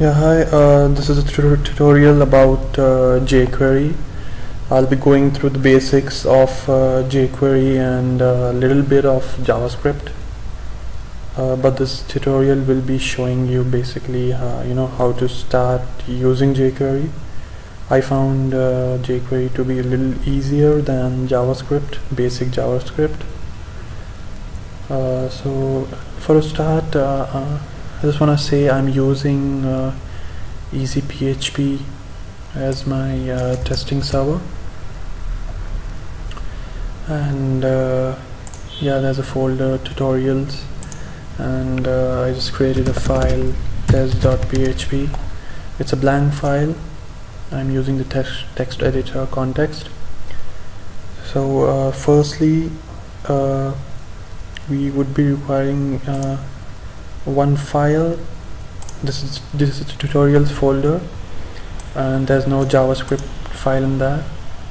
Yeah, hi, this is a tutorial about Jquery. I'll be going through the basics of Jquery and a little bit of JavaScript. But this tutorial will be showing you basically how to start using Jquery. I found Jquery to be a little easier than JavaScript, basic JavaScript. So for a start, I just want to say I'm using EasyPHP as my testing server, and yeah, there's a folder tutorials, and I just created a file test.php. It's a blank file. I'm using the text editor context. So firstly, we would be requiring one file. This is the tutorials folder, and there's no JavaScript file in that.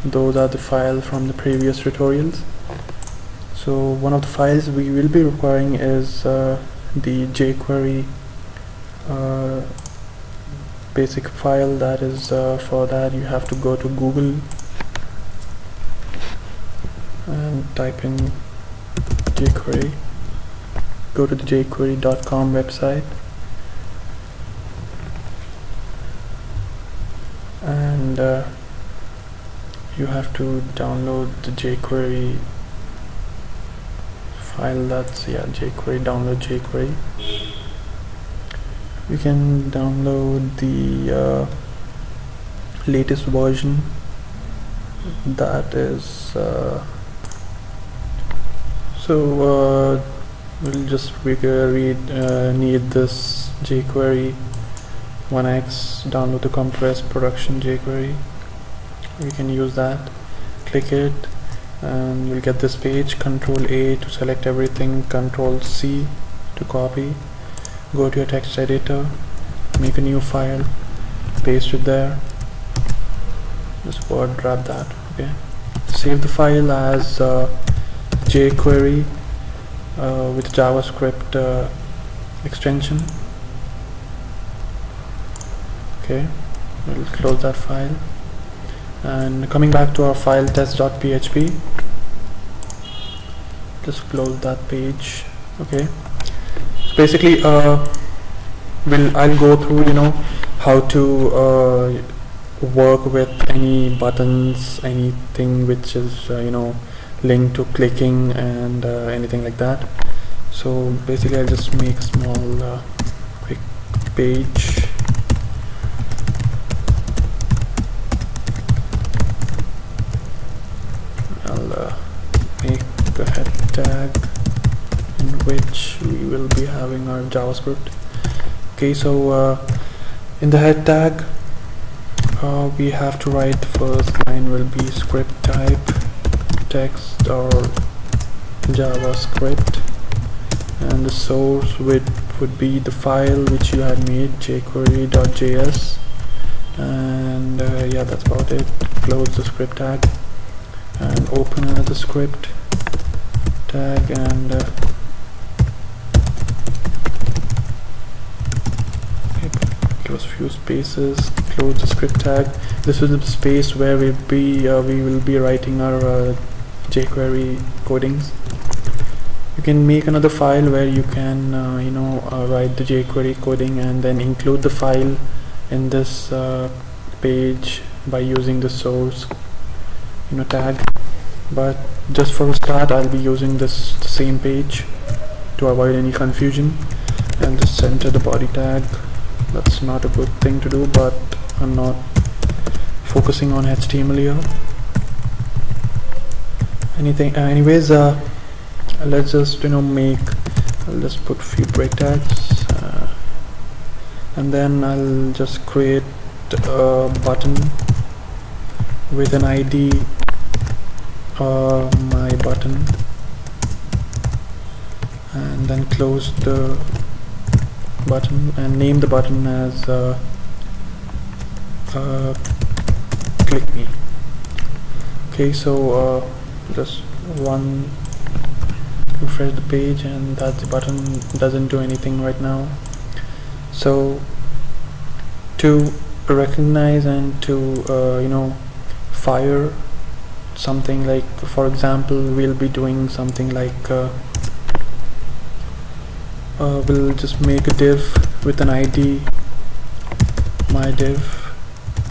Those are the files from the previous tutorials. So one of the files we will be requiring is the Jquery basic file. That is for that you have to go to Google and type in Jquery. Go to the jquery.com website, and you have to download the Jquery file. That's Jquery. Download Jquery. You can download the latest version. That is we'll just need this Jquery 1x. Download the compressed production Jquery. You can use that. Click it and you'll get this page. Control A to select everything, Control C to copy. Go to your text editor, make a new file, paste it there. Just grab that. Okay, save the file as Jquery with JavaScript extension. Okay, we'll close that file, and coming back to our file test.php, just close that page. Okay, so basically I'll go through how to work with any buttons, anything which is linked to clicking and anything like that. So basically I'll just make a small quick page. I'll make a head tag in which we will be having our JavaScript. Okay, so in the head tag we have to write the first line will be script type text or JavaScript, and the source would be the file which you had made, jquery.js, and yeah, that's about it. Close the script tag and open another script tag, and give us a few spaces. Close the script tag. This is the space where we will be writing our Jquery codings. You can make another file where you can write the Jquery coding and then include the file in this page by using the source tag. But just for a start, I'll be using the same page to avoid any confusion, and just center the body tag. That's not a good thing to do, but I'm not focusing on HTML here. Anyways, let's just I'll just put a few break tags, and then I'll just create a button with an ID, my button, and then close the button and name the button as click me. Okay, so just refresh the page, and that the button doesn't do anything right now. So to recognize and to fire something. Like for example, we'll be doing something like we'll just make a div with an ID, my div,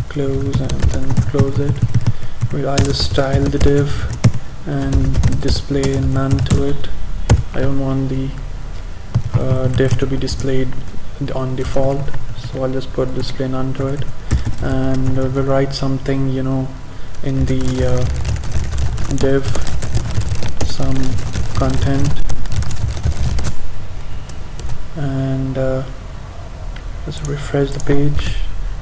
close and then close it. We'll either style the div and display none to it. I don't want the div to be displayed on default, so I'll just put display none to it, and we'll write something in the div, some content, and let's refresh the page.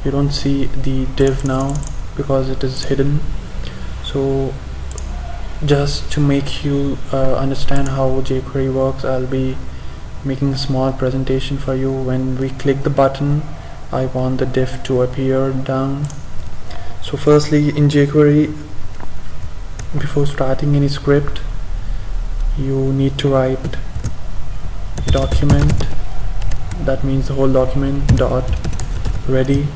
You don't see the div now because it is hidden. So just to make you understand how jQuery works, I'll be making a small presentation for you. When we click the button, I want the div to appear down. So firstly, in jQuery, before starting any script, you need to write document, that means the whole document, dot ready,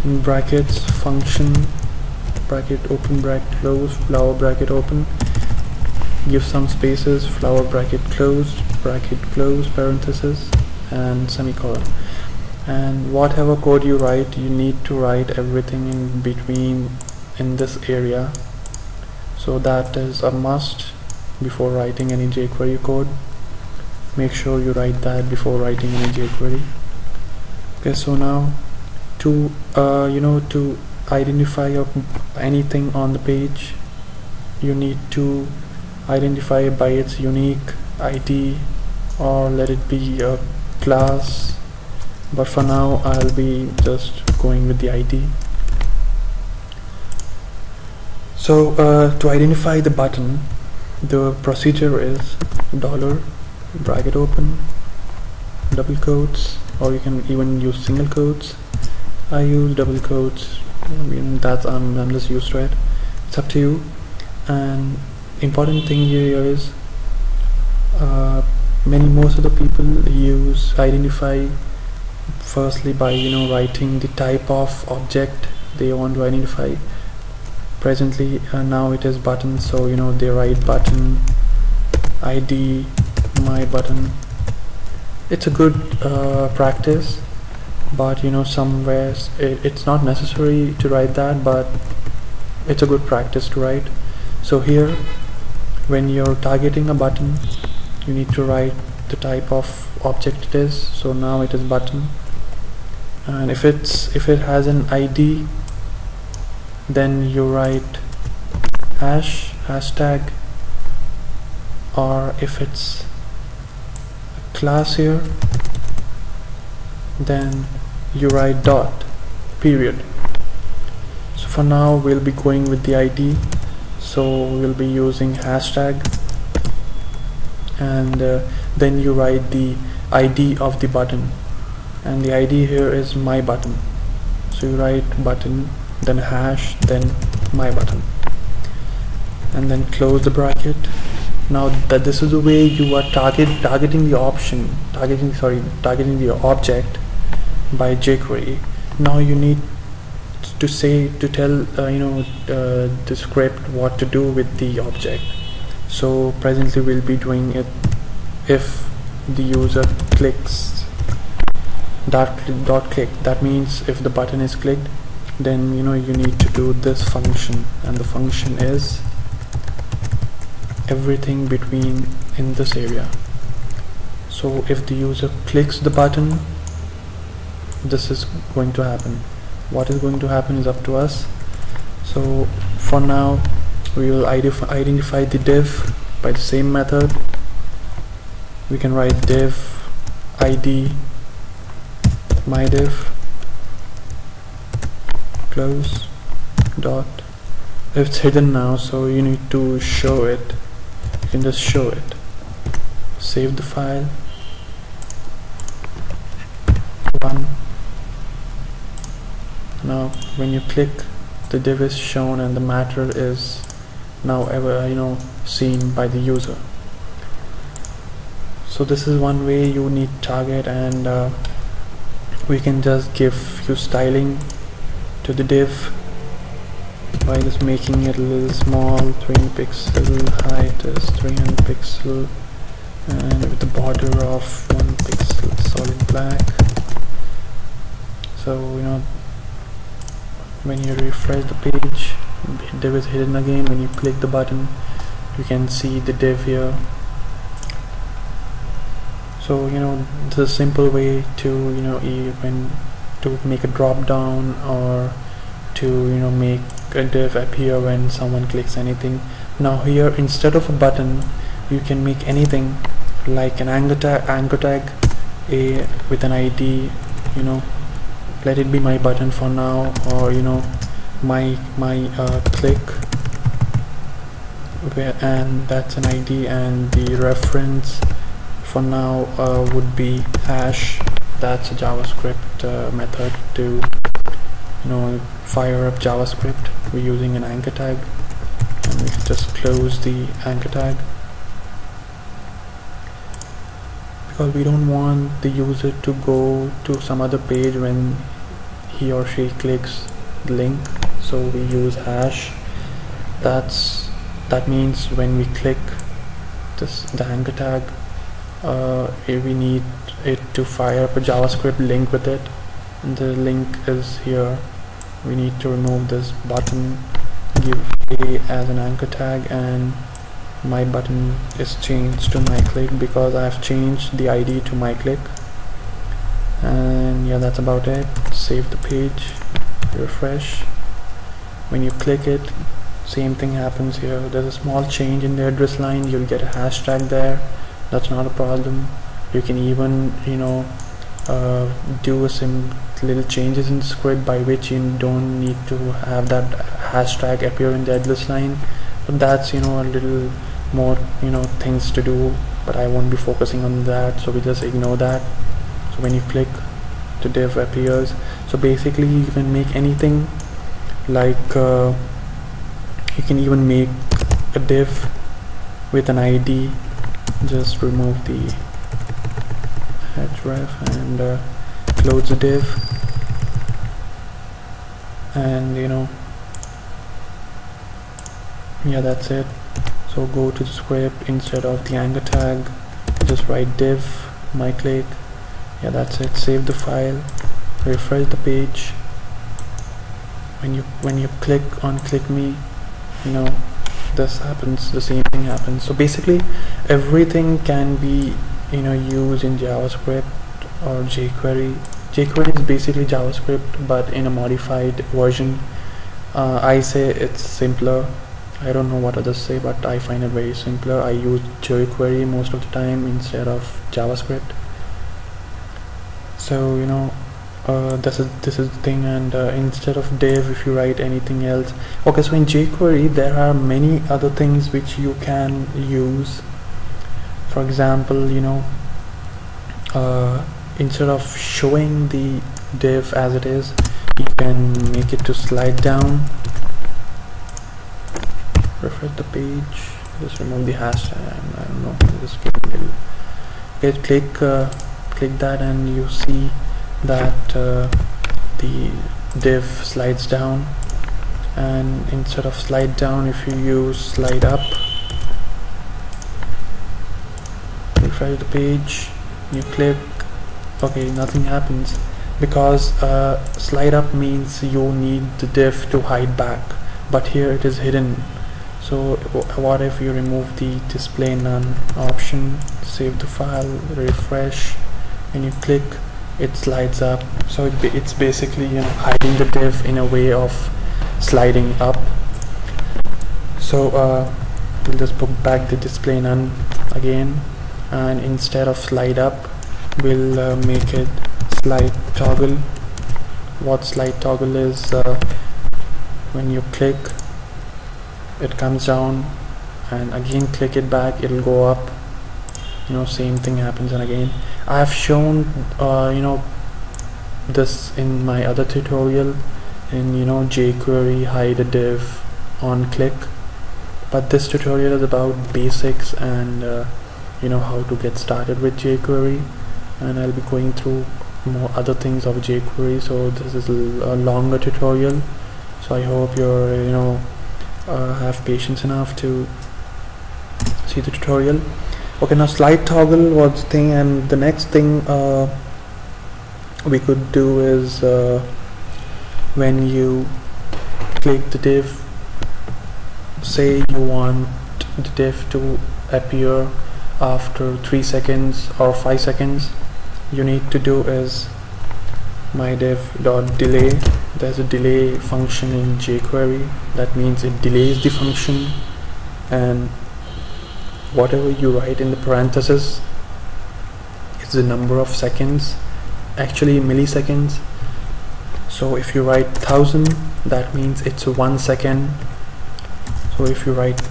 in brackets, function, bracket open, bracket close, flower bracket open, give some spaces, flower bracket close, parenthesis, and semicolon. And whatever code you write, you need to write everything in between in this area. So that is a must before writing any jQuery code. Make sure you write that before writing any jQuery. Okay, so now to to identify anything on the page, you need to identify it by its unique ID, or let it be a class, but for now I'll be just going with the ID. So to identify the button, the procedure is $, bracket open, double quotes, or you can even use single quotes. I use double quotes. That's I'm just used to it. It's up to you. And important thing here is most of the people use identify firstly by writing the type of object they want to identify. Presently now it is button, so they write button ID, my button. It's a good practice, but somewhere it's not necessary to write that, but it's a good practice to write. So here, when you're targeting a button, you need to write the type of object it is. So now it is button, and if it has an ID, then you write hashtag, or if it's a class here, then you write dot, period. So for now we'll be going with the ID, so we'll be using hashtag, and then you write the ID of the button, and the ID here is my button. So you write button, then hash, then my button, and then close the bracket. Now that this is the way you are targeting the object by jQuery. Now you need to tell the script what to do with the object. So presently we'll be doing it if the user clicks dot click. That means if the button is clicked, then you need to do this function, and the function is everything between in this area. So if the user clicks the button, this is going to happen. What is going to happen is up to us. So for now we will identify the div by the same method. We can write div ID, my div, close, dot. It's hidden now, so you need to show it. You can just show it. Save the file. Run. Now when you click, the div is shown and the matter is now seen by the user. So this is one way you need target, and we can just give few styling to the div by just making it a little small, 20 pixel, height is 300 pixel, and with the border of 1 pixel solid black. So when you refresh the page, div is hidden again. When you click the button, you can see the div here. So this is a simple way to even to make a drop down, or to make a div appear when someone clicks anything. Now here, instead of a button, you can make anything like an anchor tag with an ID. Let it be my button for now, or my click, and that's an ID, and the reference for now would be hash. That's a JavaScript method to fire up JavaScript. We're using an anchor tag, and we can just close the anchor tag because we don't want the user to go to some other page when he or she clicks the link. So we use hash. That means when we click the anchor tag, we need it to fire up a JavaScript link with it, and the link is here. We need to remove this button, give a as an anchor tag, and my button is changed to my click because I've changed the ID to my click. And yeah, that's about it. Save the page, refresh. When you click it, same thing happens here. There's a small change in the address line, you'll get a hashtag there. That's not a problem. You can even do some little changes in the script by which you don't need to have that hashtag appear in the address line, but that's a little more things to do, but I won't be focusing on that, so we just ignore that. So when you click, the div appears. So basically you can make anything, like you can even make a div with an ID. Just remove the href and close the div, and yeah, that's it. So go to the script, instead of the anchor tag, just write div my click. Yeah, that's it. Save the file, refresh the page. When you click on click me, this happens, the same thing happens. So basically everything can be used in JavaScript or jQuery. jQuery is basically JavaScript but in a modified version. I say it's simpler. I don't know what others say, but I find it very simpler. I use jQuery most of the time instead of JavaScript. So this is the thing. And instead of div, if you write anything else, okay, so in jQuery there are many other things which you can use. For example, instead of showing the div as it is, you can make it to slide down. Refresh the page, just remove the hashtag, I don't know, just click that, and you see that the div slides down. And instead of slide down, if you use slide up, refresh the page, you click, okay, nothing happens because slide up means you need the div to hide back, but here it is hidden. So what if you remove the display none option, save the file, refresh, and you click, it slides up. So it's basically hiding the div in a way of sliding up. So we'll just put back the display none again, and instead of slide up, we'll make it slide toggle. What slide toggle is, when you click, it comes down, and again click it back, it'll go up. Same thing happens. And again, I have shown this in my other tutorial in jQuery hide a div on click, but this tutorial is about basics and how to get started with jQuery, and I'll be going through more other things of jQuery, so this is a longer tutorial, so I hope you're have patience enough to see the tutorial. Okay, now slide toggle was the thing, and the next thing we could do is when you click the div, say you want the div to appear after 3 seconds or 5 seconds, you need to do is myDiv.delay. There's a delay function in jQuery, that means it delays the function, and whatever you write in the parentheses is the number of seconds, actually milliseconds. So if you write 1000, that means it's 1 second. So if you write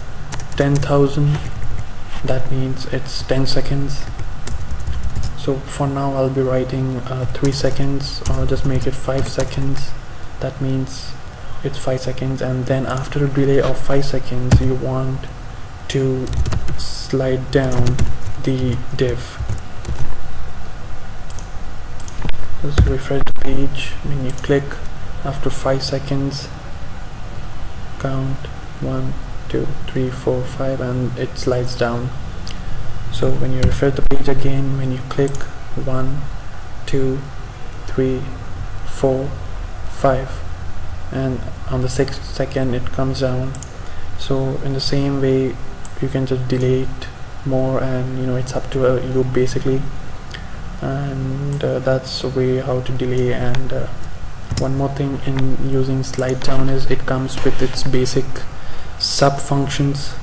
10,000, that means it's 10 seconds. So for now I'll be writing 3 seconds, or just make it 5 seconds, that means it's 5 seconds. And then after a delay of 5 seconds you want to slide down the div. Just refresh the page. When you click, after 5 seconds, count 1, 2, 3, 4, 5, and it slides down. So when you refresh the page again, when you click 1, 2, 3, 4, 5, and on the 6th second it comes down. So in the same way you can just delay it more, and it's up to you basically. And that's a way how to delay. And one more thing in using slide down is it comes with its basic sub functions.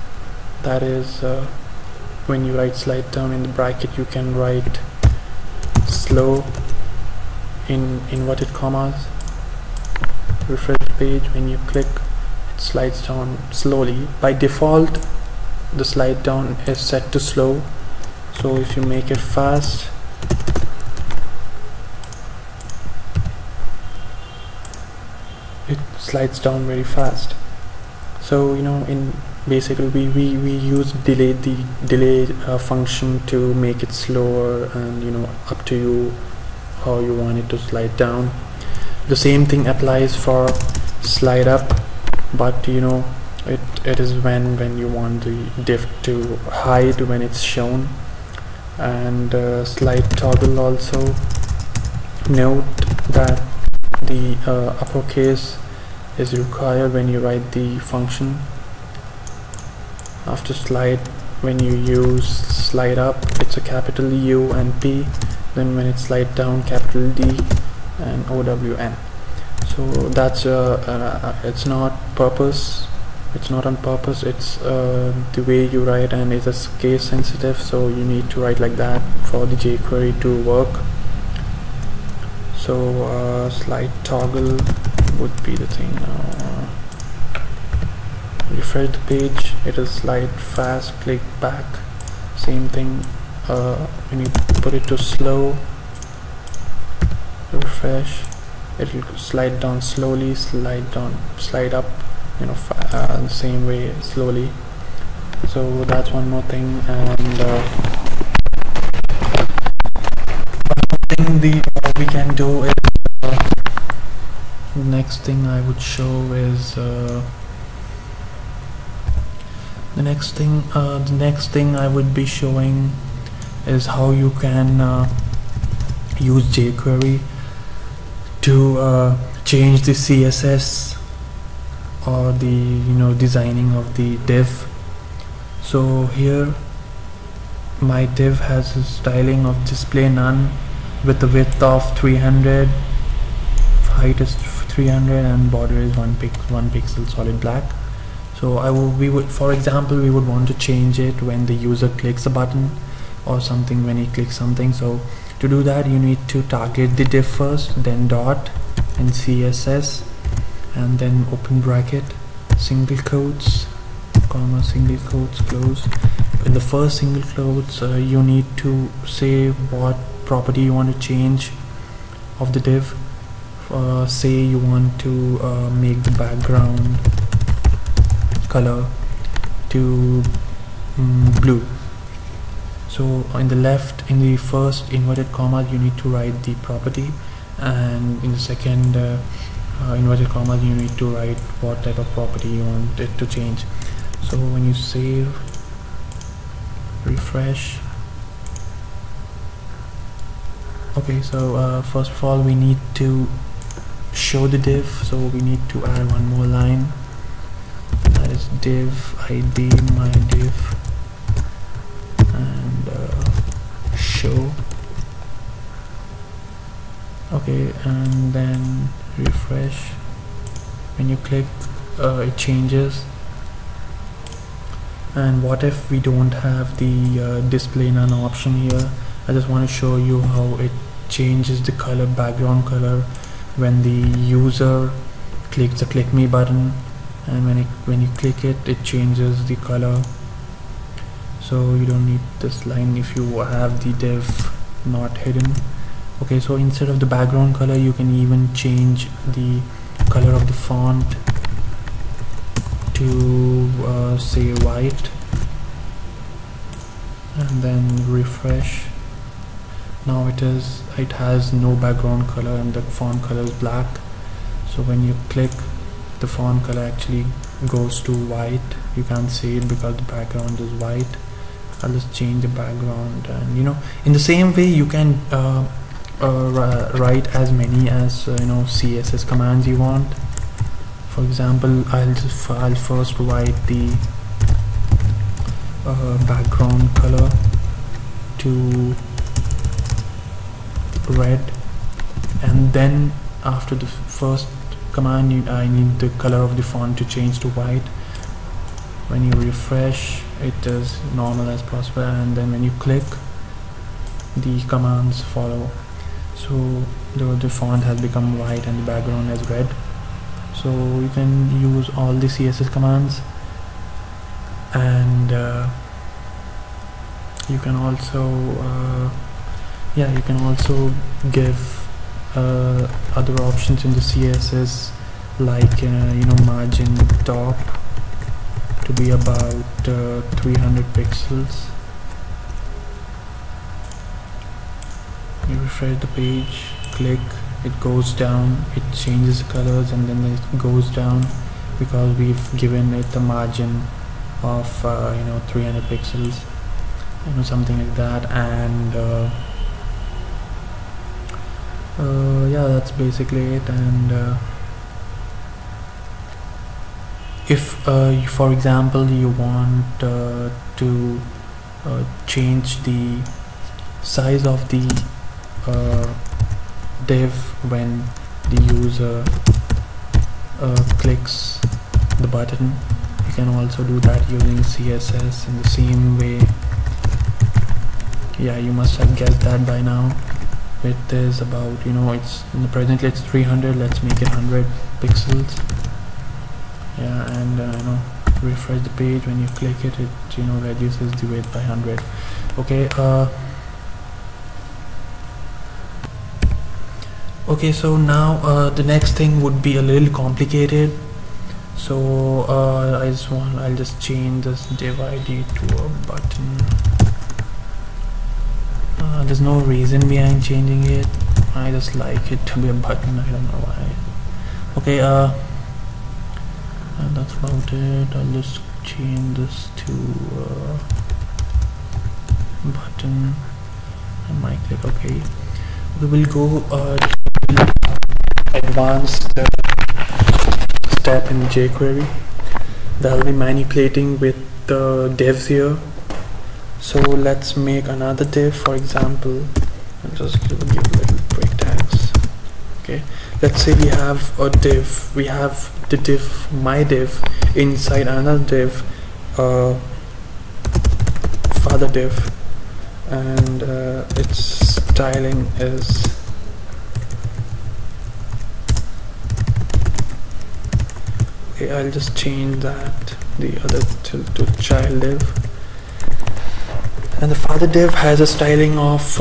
That is, when you write slide down in the bracket, you can write slow in inverted commas. Refresh the page, when you click it slides down slowly. By default the slide down is set to slow, so if you make it fast, it slides down very fast. So in basically we use delay function to make it slower, and up to you how you want it to slide down. The same thing applies for slide up, but it is when you want the div to hide when it's shown. And slide toggle also, note that the uppercase is required when you write the function. After slide, when you use slide up, it's a capital U and P, then when it's slide down, capital D and OWN. So that's it's not on purpose, it's the way you write, and it is case sensitive, so you need to write like that for the jQuery to work. So slide toggle would be the thing. Now refresh the page, it will slide fast, click back, same thing. When you put it to slow, refresh, it will slide down slowly, slide down, slide up, the same way slowly. So that's one more thing. And one more thing we can do is next thing I would show is the next thing I would be showing is how you can use jQuery to change the CSS or the designing of the div. So here my div has a styling of DisplayNone with a width of 300, height is 300, and border is 1 pixel solid black. So for example, we would want to change it when the user clicks a button or something, when he clicks something. So to do that, you need to target the div first, then dot and CSS, and then open bracket, single quotes, comma, single quotes, close. In the first single quotes, you need to say what property you want to change of the div. Say you want to make the background color to blue. So in the left, in the first inverted comma, you need to write the property, and in the second inverted comma, you need to write what type of property you want it to change. So when you save, refresh. Okay, so first of all we need to show the div, so we need to add one more line, that is div id my div, and show. Okay, and then refresh. When you click, it changes. And what if we don't have the display none option here? I just want to show you how it changes the color, background color, when the user clicks the click me button, and when you click it, it changes the color. So you don't need this line if you have the div not hidden. Okay, so instead of the background color, you can even change the color of the font to say white, and then refresh. Now it has no background color and the font color is black. So when you click, the font color actually goes to white. You can't see it because the background is white. I'll just change the background, and in the same way you can write as many as CSS commands you want. For example, I'll first write the background color to red, and then after the first command I need the color of the font to change to white. When you refresh, it is normal as possible, and then when you click, the commands follow. So the font has become white and the background is red. So you can use all the CSS commands, and you can also give other options in the CSS, like margin top to be about 300 pixels. You refresh the page, click, it goes down, it changes the colors, and then it goes down because we've given it a margin of 300 pixels, something like that. And yeah, that's basically it. And if for example you want to change the size of the div when the user clicks the button, you can also do that using CSS in the same way. Yeah, you must have guessed that by now. It is about it's presently it's 300. Let's make it 100 pixels. Yeah, and refresh the page. When you click it, reduces the width by 100. Okay. Okay, so now the next thing would be a little complicated. So I'll just change this div ID to a button. There's no reason behind changing it. I just like it to be a button. I don't know why. Okay, and that's about it. I'll just change this to button and my click. Okay, we will go advanced step in Jquery. That'll be manipulating with the divs here. So let's make another div. For example, I'll just give little break tags. Okay, let's say we have a div. We have the div my div inside another div, father div, and its styling is okay. I'll just change that the other to child div. And the father div has a styling of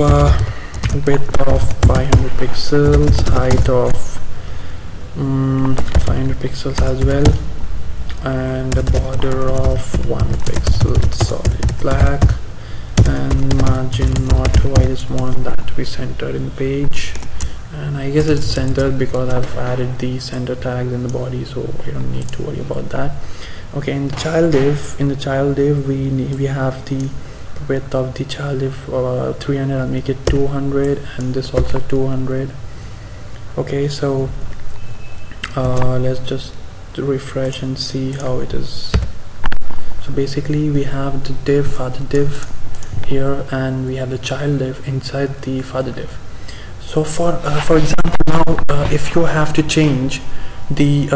width of 500 pixels, height of 500 pixels as well, and a border of 1 pixel solid black, and margin auto, I just want that to be centered in page, and I guess it's centered because I've added the center tags in the body, so I don't need to worry about that. Okay, in the child div we have the width of the child div 300. I'll make it 200, and this also 200. Okay, so let's just refresh and see how it is. So basically we have the div, father div here, and we have the child div inside the father div. So for example, now if you have to change the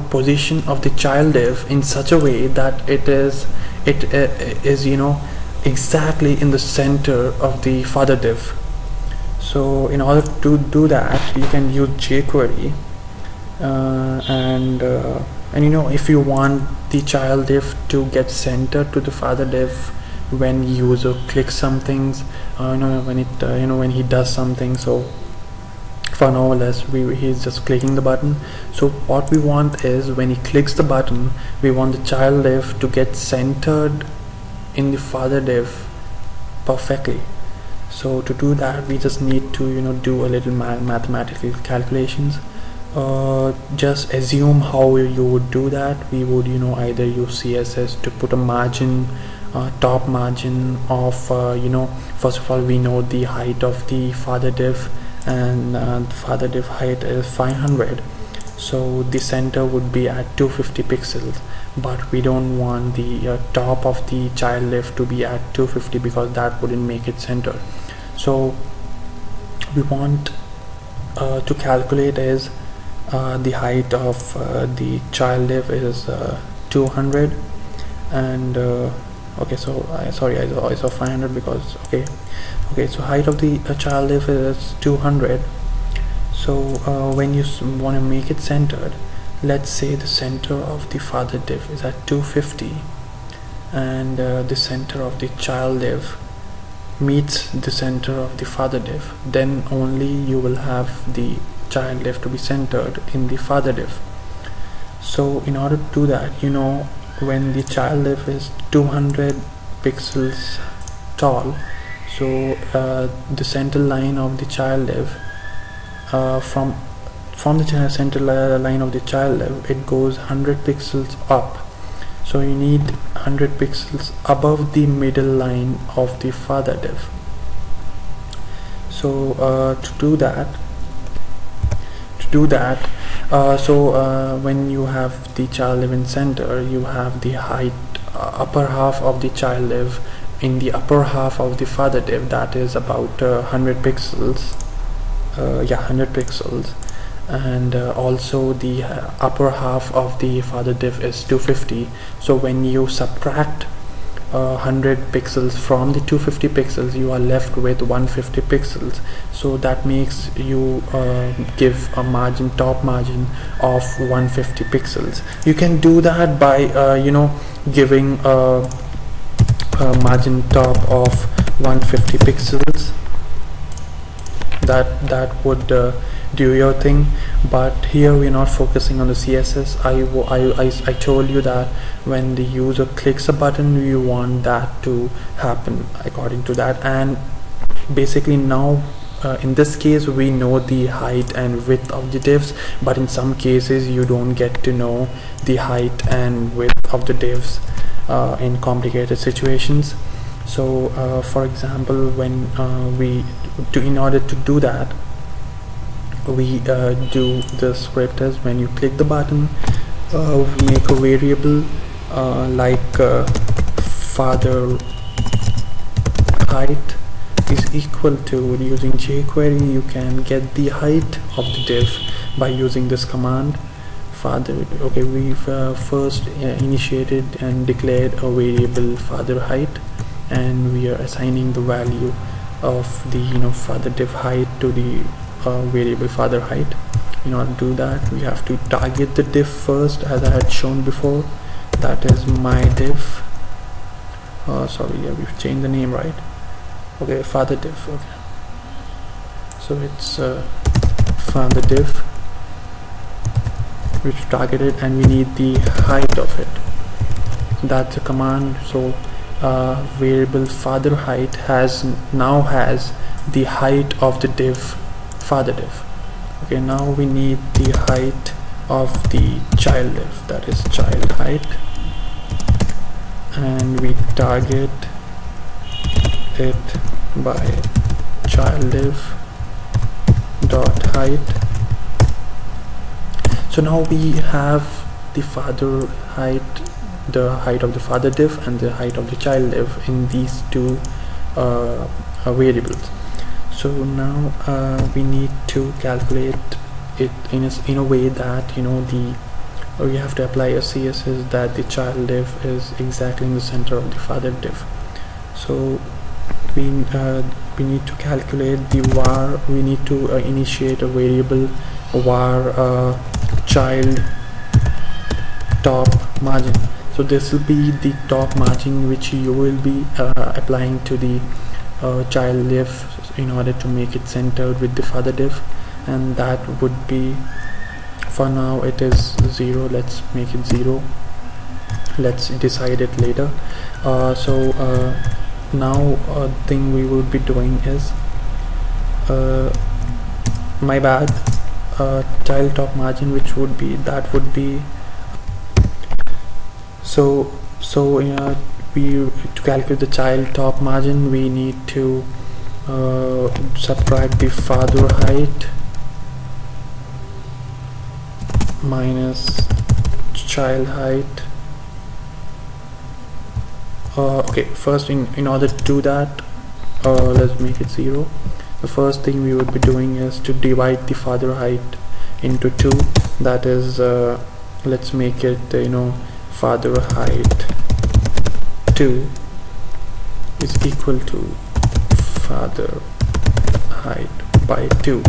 position of the child div in such a way that it is exactly in the center of the father div. So in order to do that, you can use Jquery, and if you want the child div to get centered to the father div when user clicks something, when he does something. So for now, he's just clicking the button. So what we want is, when he clicks the button, we want the child div to get centered in the father div perfectly. So to do that, we just need to do a little mathematical calculations. Just assume how you would do that. We would either use CSS to put a margin, top margin of first of all, we know the height of the father div, and the father div height is 500, so the center would be at 250 pixels, but we don't want the top of the child div to be at 250 because that wouldn't make it centered. So we want to calculate is the height of the child div is 200, and okay, so I saw 500 because okay, so height of the child div is 200. So when you want to make it centered, let's say the center of the father div is at 250, and the center of the child div meets the center of the father div, then only you will have the child div to be centered in the father div. So in order to do that, when the child div is 200 pixels tall, so the center line of the child div, from the center line of the child div, it goes 100 pixels up. So you need 100 pixels above the middle line of the father div. So to do that, when you have the child div in center, you have the height upper half of the child div in the upper half of the father div, that is about 100 pixels. 100 pixels, and also the upper half of the father div is 250. So when you subtract 100 pixels from the 250 pixels, you are left with 150 pixels. So that makes you give a top margin of 150 pixels. You can do that by giving a margin top of 150 pixels. That would do your thing, but here we're not focusing on the CSS. I told you that when the user clicks a button, we want that to happen according to that. And basically now in this case we know the height and width of the divs, but in some cases you don't get to know the height and width of the divs in complicated situations. So for example, when in order to do that, we do the script as, when you click the button, we make a variable like father height is equal to, using Jquery you can get the height of the div by using this command father. Okay, we've first initiated and declared a variable father height, and we are assigning the value of the father div height to the variable father height. In order to do that, we have to target the div first, as I had shown before. That is my div. Sorry, yeah, we've changed the name, right? Okay, father div. Okay, so it's father div which targeted, and we need the height of it. That's a command. So variable father height now has the height of the div father div. Okay, now we need the height of the child div, that is child height, and we target it by child div dot height. So now we have the father height, the height of the father div and the height of the child div in these two variables. So now we need to calculate it in a way that, you know, we have to apply a CSS that the child div is exactly in the center of the father div. So we need to calculate the var. We need to initiate a variable var child top margin. So this will be the top margin which you will be applying to the child div in order to make it centered with the father div, and that would be, for now it is 0. Let's make it 0. Let's decide it later. Now thing we will be doing is my bad, child top margin, which would be, that would be, we, to calculate the child top margin, we need to subtract the father height minus child height. Okay, first in order to do that, let's make it 0. The first thing we would be doing is to divide the father height into 2. That is, let's make it, you know, father height 2 is equal to father height by 2.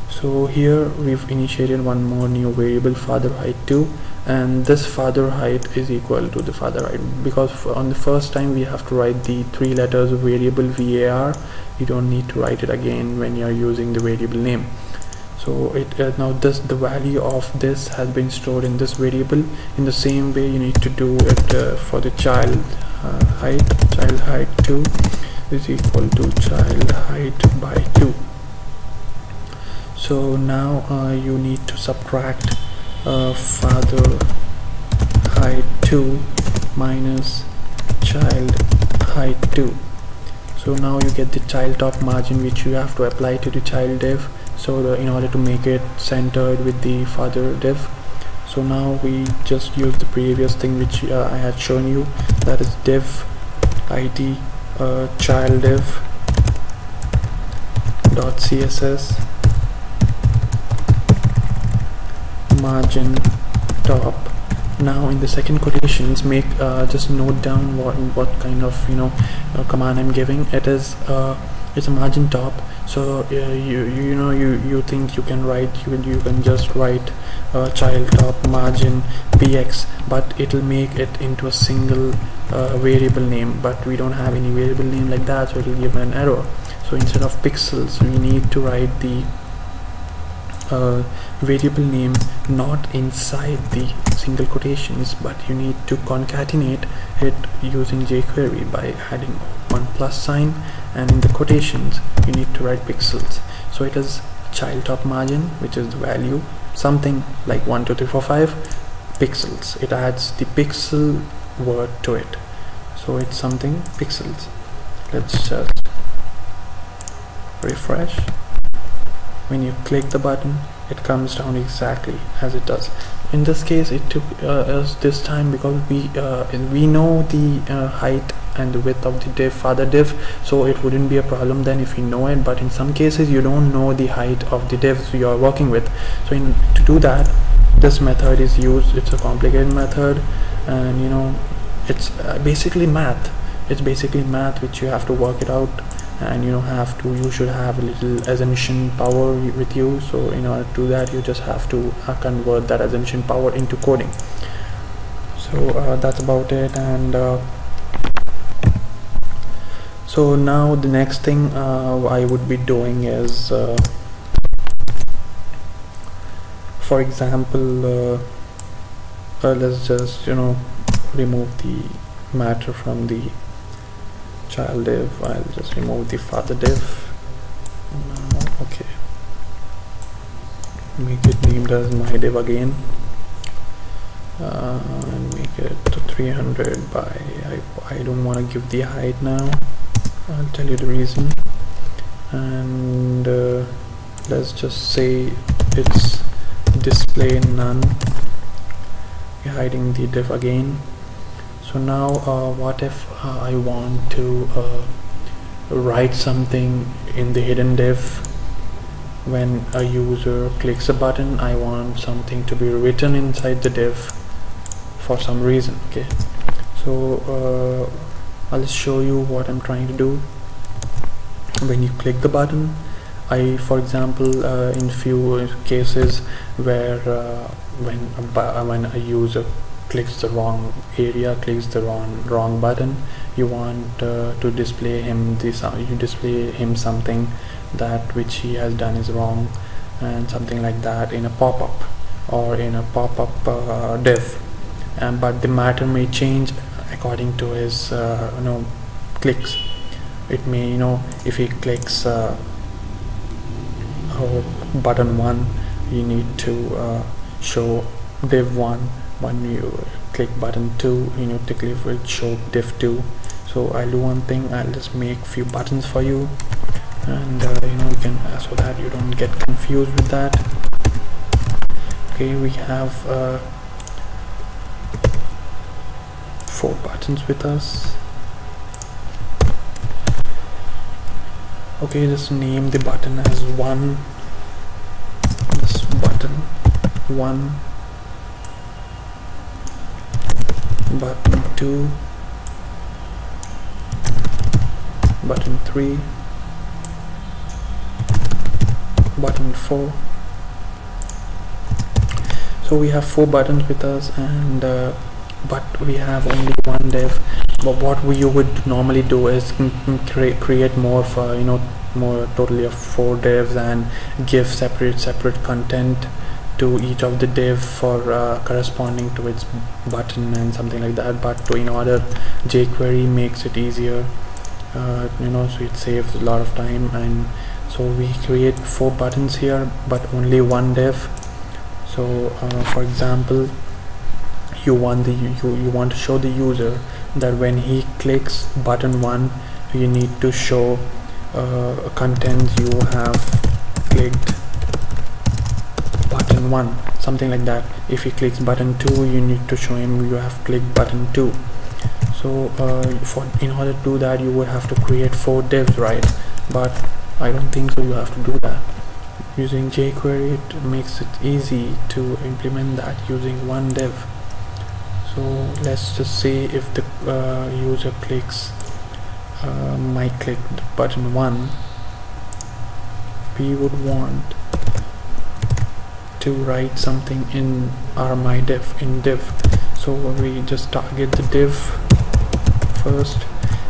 So here we've initiated one more new variable, father height 2, and this father height is equal to the father height, because on the first time we have to write the 3 letters of variable var. You don't need to write it again when you are using the variable name. So it now the value of this has been stored in this variable. In the same way you need to do it for the child height. Child height 2 is equal to child height by 2. So now you need to subtract father height 2 minus child height 2. So now you get the child top margin which you have to apply to the child div, so in order to make it centered with the father div. So now we just use the previous thing which I had shown you, that is div id child div dot css margin top. Now in the second quotations, make just note down what kind of, you know, command I'm giving. It is it's a margin top. So you think you can write, you can just write child top margin px, but it will make it into a single variable name, but we don't have any variable name like that, so it will give an error. So instead of pixels, we need to write the variable name not inside the single quotations, but you need to concatenate it using jQuery by adding one plus sign, and in the quotations you need to write pixels. So it is child top margin, which is the value something like 1 2 3 4 5 pixels. It adds the pixel word to it, so it's something pixels. Let's just refresh. When you click the button, it comes down exactly as it does. In this case it took us this time because we know the height and the width of the div father div, so it wouldn't be a problem then if you know it. But in some cases you don't know the height of the divs you are working with, so to do that, this method is used. It's a complicated method, and you know, it's basically math. It's basically math which you have to work it out, and you should have a little assumption power with you. So in order to do that, you just have to convert that assumption power into coding. So that's about it. And so now the next thing I would be doing is, for example, let's just remove the matter from the child div. I'll just remove the father div. Okay, make it named as my div again, and make it 300 by I don't want to give the height now. I'll tell you the reason. And let's just say it's DisplayNone. You're hiding the div again. So now what if I want to write something in the hidden div? When a user clicks a button, I want something to be written inside the div for some reason. Okay, so I'll show you what I'm trying to do. When you click the button, for example, in few cases where when a user clicks the wrong area, clicks the wrong button, you want to display him you display him something that which he has done is wrong, and something like that in a pop-up or in a pop-up div. But the matter may change according to his clicks. It may, if he clicks button 1, you need to show div 1. When you click button 2, you need to click will show div 2. So I'll do one thing, I'll just make few buttons for you, and you can so that you don't get confused with that. Okay, we have 4 buttons with us. Okay, just name the button as 1. This button 1, button 2, button 3, button 4. So we have 4 buttons with us, and but we have only one div. But what you would normally do is create more for more totally of 4 divs and give separate content to each of the div for corresponding to its button and something like that. But in order, jQuery makes it easier, so it saves a lot of time, and so we create 4 buttons here but only one div. So for example, you want to show the user that when he clicks button 1, you need to show contents you have clicked button 1, something like that. If he clicks button 2, you need to show him you have clicked button 2. So in order to do that, you would have to create 4 divs, right? But I don't think so you have to do that. Using jQuery, it makes it easy to implement that using one div. So let's just say if the user clicks might click button 1, we would want to write something in our my div in div. So we just target the div first,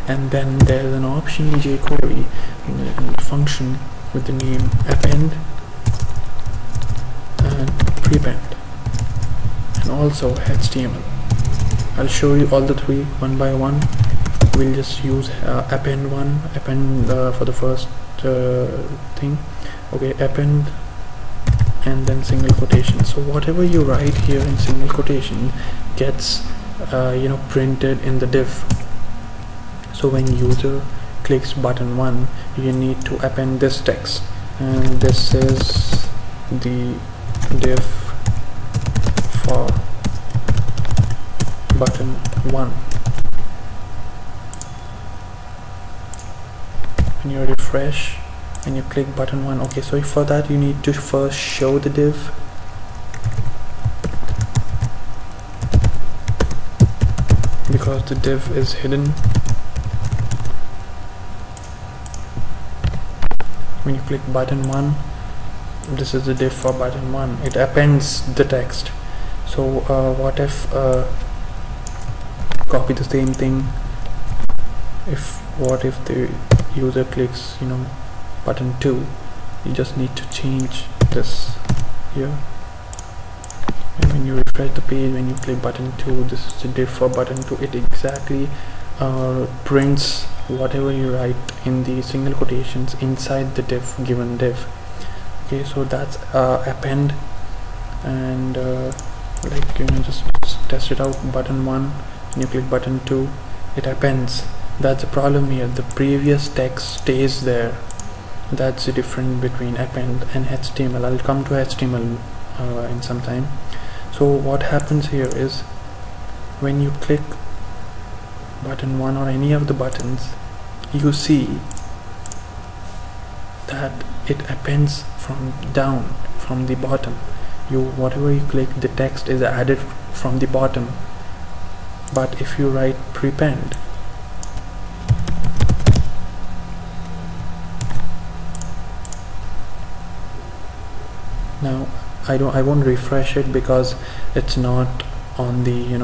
and then there's an option in jQuery in the function with the name append and prepend, and also HTML. I'll show you all the 3 one by one. We'll just use append for the first thing. Okay, append and then single quotation. So whatever you write here in single quotation gets printed in the div. So when user clicks button 1, you need to append this text, and this is the div for button 1. When you refresh and you click button 1, okay, so for that you need to first show the div, because the div is hidden. When you click button 1, this is the div for button 1. It appends the text. So what if copy the same thing, what if the user clicks button 2, you just need to change this here, and when you refresh the page, when you click button 2, this is the div for button 2. It exactly prints whatever you write in the single quotations inside the div, given div. Okay, so that's append, and like just test it out. Button 1 and you click button 2, it appends. That's the problem here, the previous text stays there. That's the difference between append and HTML. I'll come to HTML in some time. So what happens here is, when you click button 1 or any of the buttons, you see that it appends from down, from the bottom. Whatever you click, the text is added from the bottom. But if you write prepend, now I won't refresh it because it's not on the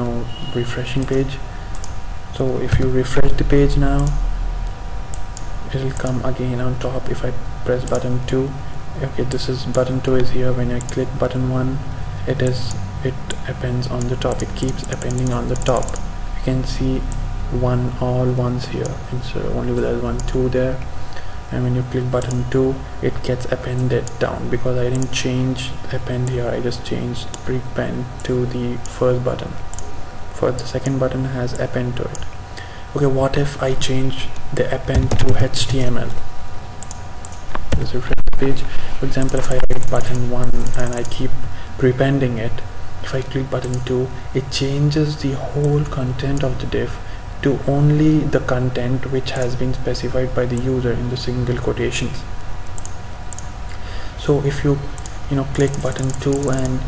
refreshing page. So if you refresh the page now, it will come again on top. If I press button 2, okay, this is button 2 is here. When I click button 1, it appends on the top. It keeps appending on the top. You can see all ones here, instead of only there's 1 2 there. And when you click button 2, it gets appended down, because I didn't change append here, I just changed prepend to the first button. For the second button has append to it. Okay, what if I change the append to HTML? This refresh page. For example, if I write button 1 and I keep prepending it, if I click button 2, it changes the whole content of the div to only the content which has been specified by the user in the single quotations. So if you click button 2 and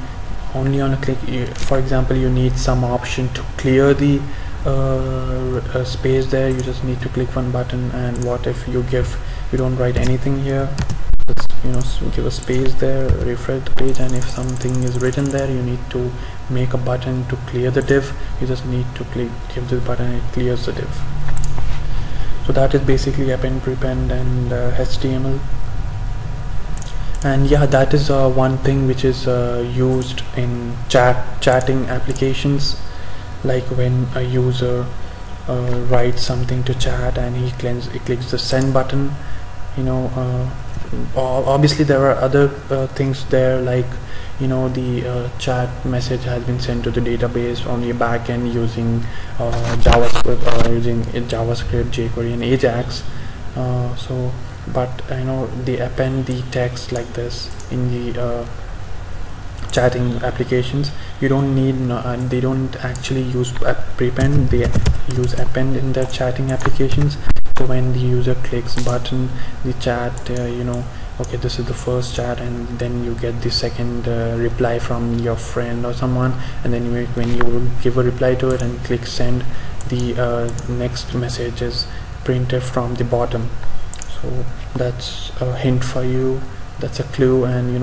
only on a click, for example, you need some option to clear the space there, you just need to click one button. And what if you don't write anything here, just give a space there, refresh the page, and if something is written there, you need to make a button to clear the div. You just need to give this button and it clears the div. So that is basically append, prepend, and HTML. And yeah, that is one thing which is used in chatting applications, like when a user writes something to chat and he clicks the send button. Obviously there are other things there, like the chat message has been sent to the database on the backend using JavaScript, Jquery, and Ajax. But they append the text like this in the chatting applications. You don't need they don't actually use prepend, they use append in their chatting applications. So when the user clicks button, the chat okay, this is the first chat, and then you get the second reply from your friend or someone, and then when you give a reply to it and click send, the next message is printed from the bottom. So that's a hint for you, that's a clue, and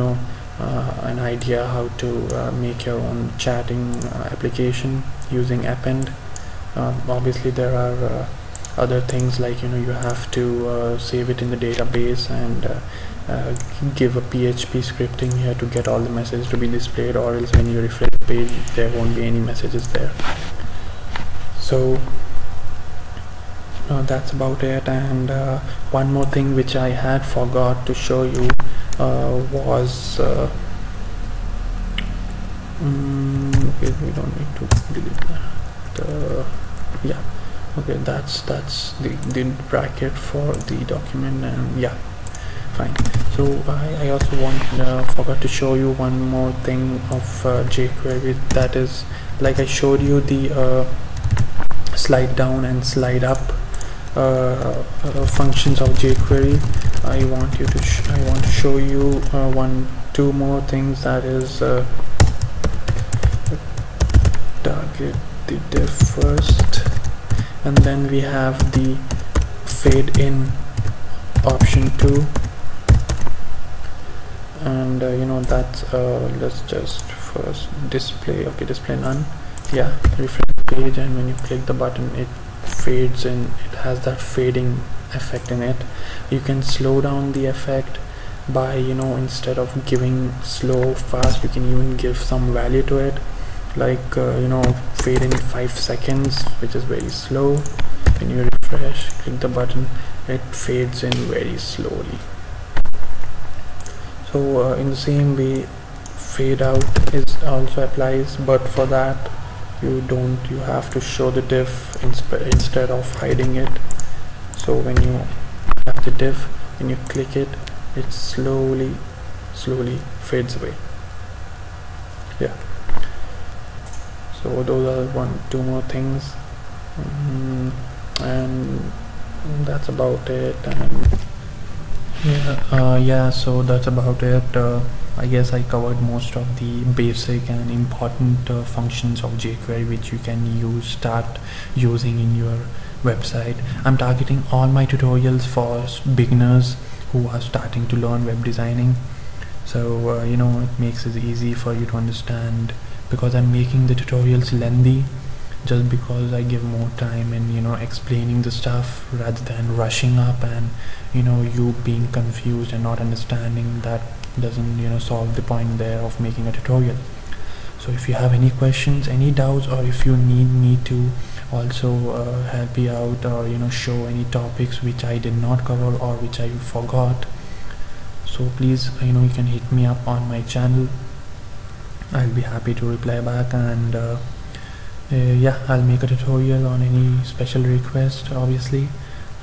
an idea how to make your own chatting application using append. Obviously there are other things, like you have to save it in the database and give a PHP scripting here to get all the messages to be displayed, or else when you refresh the page there won't be any messages there. So that's about it. And one more thing which I had forgot to show you was okay, we don't need to delete that. Yeah, okay, that's the bracket for the document, and yeah, fine. So I also forgot to show you one more thing of jQuery, that is, like I showed you the slide down and slide up functions of jQuery. I want to show you two more things, that is target the div first, and then we have the fade in option 2, and that's let's just first display none. Yeah, refresh the page, and when you click the button it fades in. It has that fading effect in it. You can slow down the effect by instead of giving slow fast, you can even give some value to it, like fade in 5 seconds, which is very slow, when you refresh, click the button, it fades in very slowly. So in the same way, fade out is also applies, but for that you have to show the diff instead of hiding it. So when you have the diff, when you click it, it slowly fades away. Yeah, so those are two more things, and that's about it. And yeah, so that's about it. I guess I covered most of the basic and important functions of jQuery which you can start using in your website. I'm targeting all my tutorials for beginners who are starting to learn web designing, so it makes it easy for you to understand, because I'm making the tutorials lengthy just because I give more time in explaining the stuff rather than rushing up and you being confused and not understanding. That doesn't solve the point there of making a tutorial. So if you have any questions, any doubts, or if you need me to also help you out, or show any topics which I did not cover or which I forgot, so please you can hit me up on my channel. I'll be happy to reply back, and yeah, I'll make a tutorial on any special request, obviously.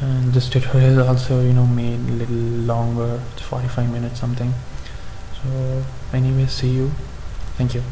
And this tutorial is also made a little longer, it's 45 minutes something. So anyway, see you. Thank you.